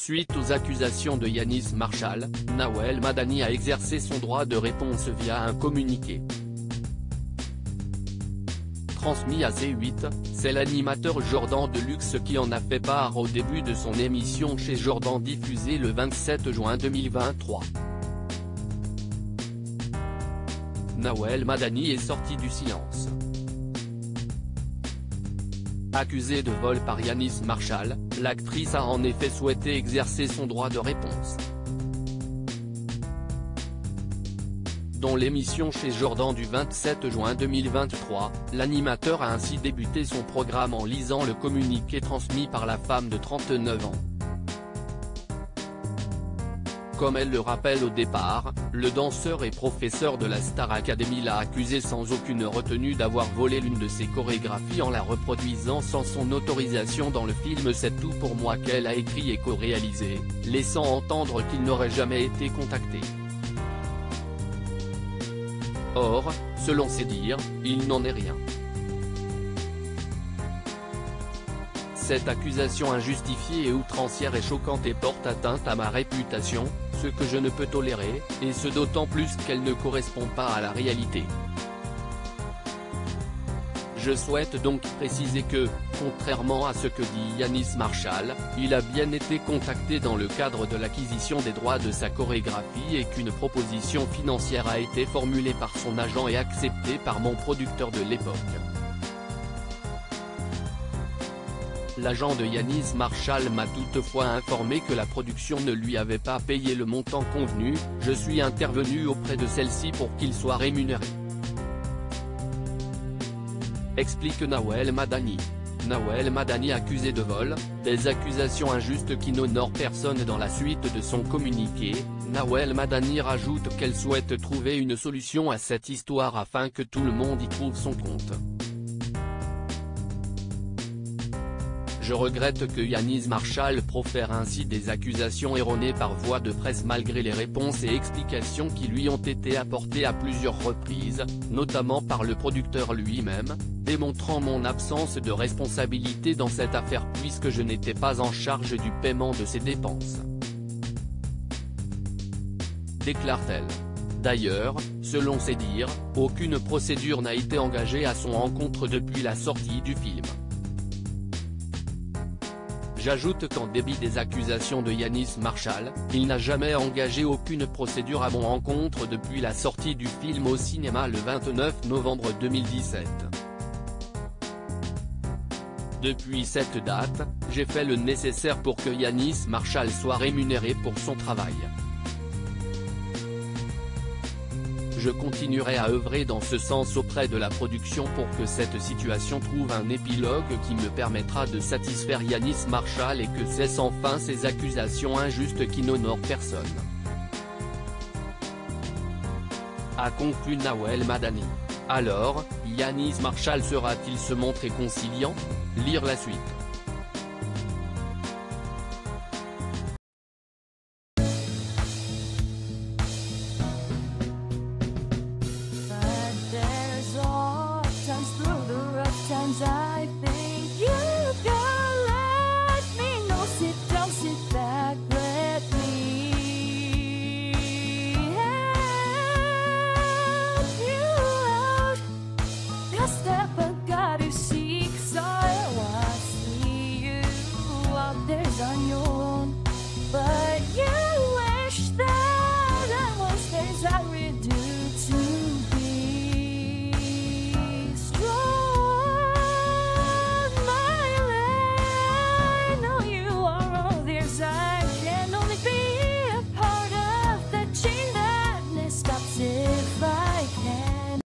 Suite aux accusations de Yanis Marshall, Nawel Madani a exercé son droit de réponse via un communiqué. Transmis à C8, c'est l'animateur Jordan Deluxe qui en a fait part au début de son émission chez Jordan diffusée le 27 juin 2023. Nawel Madani est sorti du silence. Accusée de vol par Yanis Marshall, l'actrice a en effet souhaité exercer son droit de réponse. Dans l'émission chez Jordan du 27 juin 2023, l'animateur a ainsi débuté son programme en lisant le communiqué transmis par la femme de 39 ans. Comme elle le rappelle au départ, le danseur et professeur de la Star Academy l'a accusé sans aucune retenue d'avoir volé l'une de ses chorégraphies en la reproduisant sans son autorisation dans le film C'est tout pour moi qu'elle a écrit et co-réalisé, laissant entendre qu'il n'aurait jamais été contacté. Or, selon ses dires, il n'en est rien. Cette accusation injustifiée et outrancière est choquante et porte atteinte à ma réputation, ce que je ne peux tolérer, et ce d'autant plus qu'elle ne correspond pas à la réalité. Je souhaite donc préciser que, contrairement à ce que dit Yanis Marshall, il a bien été contacté dans le cadre de l'acquisition des droits de sa chorégraphie et qu'une proposition financière a été formulée par son agent et acceptée par mon producteur de l'époque. L'agent de Yanis Marshall m'a toutefois informé que la production ne lui avait pas payé le montant convenu, je suis intervenu auprès de celle-ci pour qu'il soit rémunéré. Explique Nawel Madani. Nawel Madani accusé de vol, des accusations injustes qui n'honorent personne. Dans la suite de son communiqué, Nawel Madani rajoute qu'elle souhaite trouver une solution à cette histoire afin que tout le monde y trouve son compte. Je regrette que Yanis Marshall profère ainsi des accusations erronées par voie de presse malgré les réponses et explications qui lui ont été apportées à plusieurs reprises, notamment par le producteur lui-même, démontrant mon absence de responsabilité dans cette affaire puisque je n'étais pas en charge du paiement de ses dépenses. Déclare-t-elle. D'ailleurs, selon ses dires, aucune procédure n'a été engagée à son encontre depuis la sortie du film. J'ajoute qu'en dépit des accusations de Yanis Marshall, il n'a jamais engagé aucune procédure à mon encontre depuis la sortie du film au cinéma le 29 novembre 2017. Depuis cette date, j'ai fait le nécessaire pour que Yanis Marshall soit rémunéré pour son travail. Je continuerai à œuvrer dans ce sens auprès de la production pour que cette situation trouve un épilogue qui me permettra de satisfaire Yanis Marshall et que cessent enfin ces accusations injustes qui n'honorent personne. A conclu Nawel Madani. Alors, Yanis Marshall sera-t-il se montrer conciliant? Lire la suite.